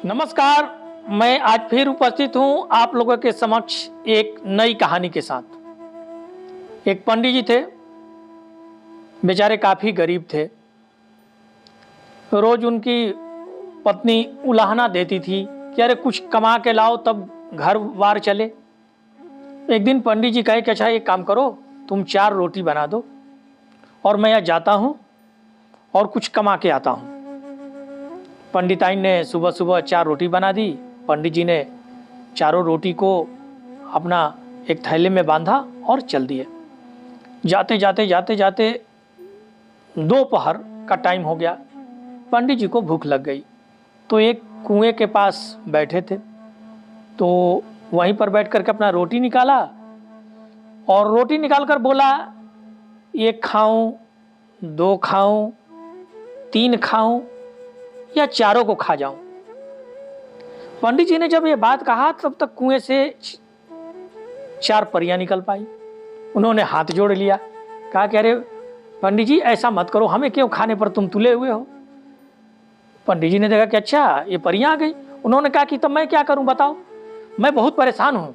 नमस्कार। मैं आज फिर उपस्थित हूं आप लोगों के समक्ष एक नई कहानी के साथ। एक पंडित जी थे, बेचारे काफ़ी गरीब थे। रोज उनकी पत्नी उलाहना देती थी कि अरे कुछ कमा के लाओ तब घर बार चले। एक दिन पंडित जी कहे कि अच्छा एक काम करो, तुम 4 रोटी बना दो और मैं यहाँ जाता हूँ और कुछ कमा के आता हूँ। पंडिताइन ने सुबह सुबह 4 रोटी बना दी। पंडित जी ने चारों रोटी को अपना एक थैले में बांधा और चल दिए। जाते जाते दोपहर का टाइम हो गया। पंडित जी को भूख लग गई तो एक कुएं के पास बैठे थे, तो वहीं पर बैठ करके अपना रोटी निकाला और रोटी निकाल कर बोला, 1 खाऊं, 2 खाऊं, 3 खाऊं या चारों को खा जाऊं। पंडित जी ने जब ये बात कहा तब तक कुएं से 4 परियां निकल पाई। उन्होंने हाथ जोड़ लिया, कहा कि अरे पंडित जी ऐसा मत करो, हमें क्यों खाने पर तुम तुले हुए हो। पंडित जी ने देखा कि अच्छा ये परियां आ गई। उन्होंने कहा कि तब मैं क्या करूं बताओ, मैं बहुत परेशान हूं,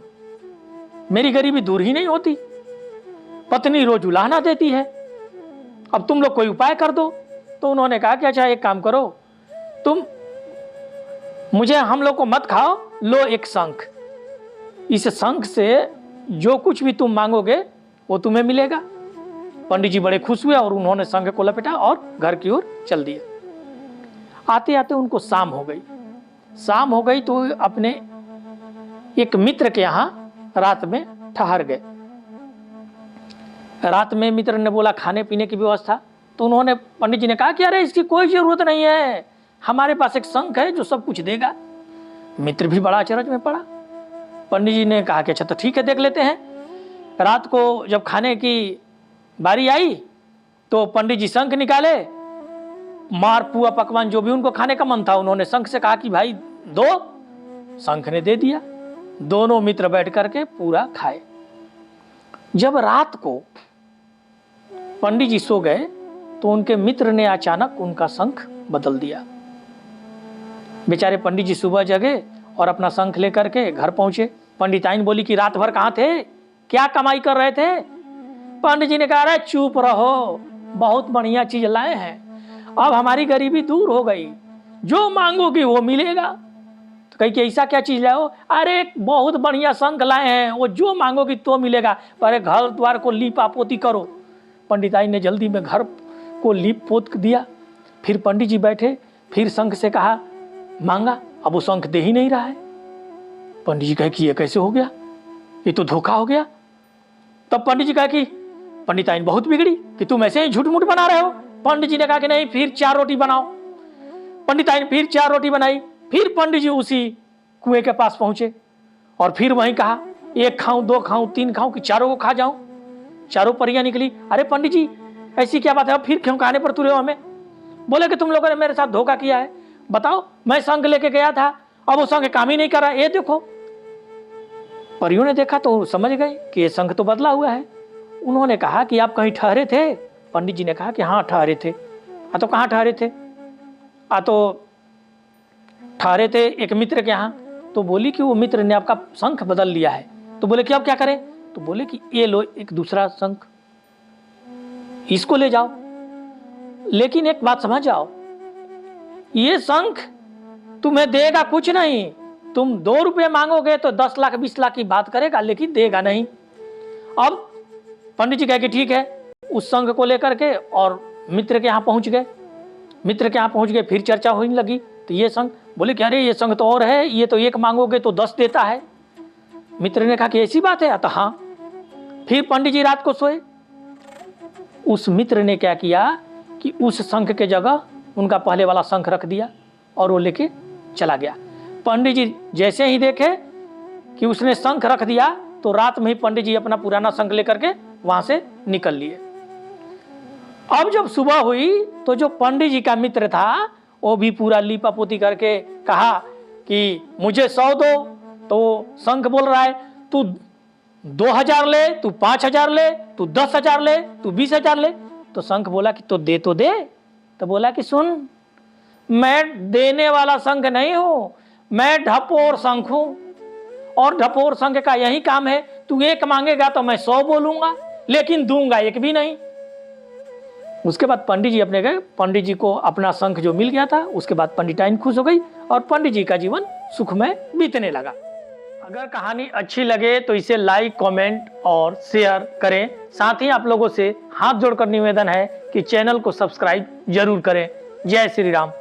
मेरी गरीबी दूर ही नहीं होती, पत्नी रोज उलाहना देती है, अब तुम लोग कोई उपाय कर दो। तो उन्होंने कहा कि अच्छा एक काम करो, तुम मुझे हम लोग को मत खाओ, लो एक शंख, इस शंख से जो कुछ भी तुम मांगोगे वो तुम्हें मिलेगा। पंडित जी बड़े खुश हुए और उन्होंने शंख को लपेटा और घर की ओर चल दिए। आते आते उनको शाम हो गई। शाम हो गई तो अपने एक मित्र के यहाँ रात में ठहर गए। रात में मित्र ने बोला खाने पीने की व्यवस्था, तो उन्होंने पंडित जी ने कहा कि अरे इसकी कोई जरूरत नहीं है, हमारे पास एक शंख है जो सब कुछ देगा। मित्र भी बड़ा अचरज में पड़ा। पंडित जी ने कहा कि अच्छा तो ठीक है देख लेते हैं। रात को जब खाने की बारी आई तो पंडित जी शंख निकाले, मार पुआ पकवान जो भी उनको खाने का मन था उन्होंने शंख से कहा कि भाई दो। शंख ने दे दिया। दोनों मित्र बैठ करके पूरा खाए। जब रात को पंडित जी सो गए तो उनके मित्र ने अचानक उनका शंख बदल दिया। बेचारे पंडित जी सुबह जगे और अपना शंख लेकर के घर पहुंचे। पंडिताइन बोली कि रात भर कहाँ थे, क्या कमाई कर रहे थे। पंडित जी ने कहा अरे चुप रहो, बहुत बढ़िया चीज लाए हैं, अब हमारी गरीबी दूर हो गई, जो मांगोगी वो मिलेगा। तो कही कि ऐसा क्या चीज लाओ, अरे बहुत बढ़िया शंख लाए हैं, वो जो मांगोगी तो मिलेगा, पर घर द्वार को लीपा पोती करो। पंडिताइन ने जल्दी में घर को लीप पोत दिया। फिर पंडित जी बैठे, फिर शंख से कहा मांगा, अब वो शंख दे ही नहीं रहा है। पंडित जी कहे कि ये कैसे हो गया, ये तो धोखा हो गया। तब पंडित जी कहा कि पंडिताइन बहुत बिगड़ी कि तुम ऐसे ही झूठ मूठ बना रहे हो। पंडित जी ने कहा कि नहीं, फिर 4 रोटी बनाओ। पंडिताइन फिर 4 रोटी बनाई। फिर पंडित जी उसी कुएं के पास पहुंचे और फिर वहीं कहा 1 खाऊं, 2 खाऊं, 3 खाऊं कि चारों को खा जाऊं। चारों परियां निकली। अरे पंडित जी ऐसी क्या बात है, अब फिर क्यों खाने पर तुले हो हमें। बोले कि तुम लोगों ने मेरे साथ धोखा किया है। बताओ, मैं शंख लेके गया था, अब वो शंख काम ही नहीं कर रहा, ये देखो। परियों ने देखा तो समझ गए कि ये शंख तो बदला हुआ है। उन्होंने कहा कि आप कहीं ठहरे थे। पंडित जी ने कहा कि हाँ ठहरे थे। तो कहाँ ठहरे थे। तो ठहरे थे एक मित्र के यहाँ। तो बोली कि वो मित्र ने आपका शंख बदल लिया है। तो बोले कि अब क्या करें। तो बोले कि ये लो एक दूसरा शंख, इसको ले जाओ, लेकिन एक बात समझ जाओ, ये शंख तुम्हें देगा कुछ नहीं। तुम 2 रुपये मांगोगे तो 10 लाख 20 लाख की बात करेगा, लेकिन देगा नहीं। अब पंडित जी कहे कि ठीक है। उस शंख को लेकर के और मित्र के यहाँ पहुंच गए। मित्र के यहाँ पहुंच गए, फिर चर्चा होने लगी। तो ये शंख, बोले कि अरे ये शंख तो और है, ये तो 1 मांगोगे तो 10 देता है। मित्र ने कहा कि ऐसी बात है। तो हाँ। फिर पंडित जी रात को सोए। उस मित्र ने क्या किया कि उस शंख के जगह उनका पहले वाला शंख रख दिया और वो लेके चला गया। पंडित जी जैसे ही देखे कि उसने शंख रख दिया तो रात में ही पंडित जी अपना पुराना शंख लेकर के वहां से निकल लिए। अब जब सुबह हुई तो जो पंडित जी का मित्र था वो भी पूरा लीपा पोती करके कहा कि मुझे 100 दो। तो शंख बोल रहा है तू 2000 ले, तू 5000 ले, तू 10,000 ले, तू 20,000 ले। तो शंख बोला कि तो दे। तो बोला कि सुन, मैं देने वाला शंख नहीं हूं, मैं ढपोर शंख हूं और ढपोर शंख का यही काम है, तू एक मांगेगा तो मैं 100 बोलूंगा, लेकिन दूंगा एक भी नहीं। उसके बाद पंडित जी अपने गए, पंडित जी को अपना शंख जो मिल गया था, उसके बाद पंडिताइन खुश हो गई और पंडित जी का जीवन सुखमय बीतने लगा। अगर कहानी अच्छी लगे तो इसे लाइक, कमेंट और शेयर करें। साथ ही आप लोगों से हाथ जोड़कर निवेदन है कि चैनल को सब्सक्राइब जरूर करें। जय श्री राम।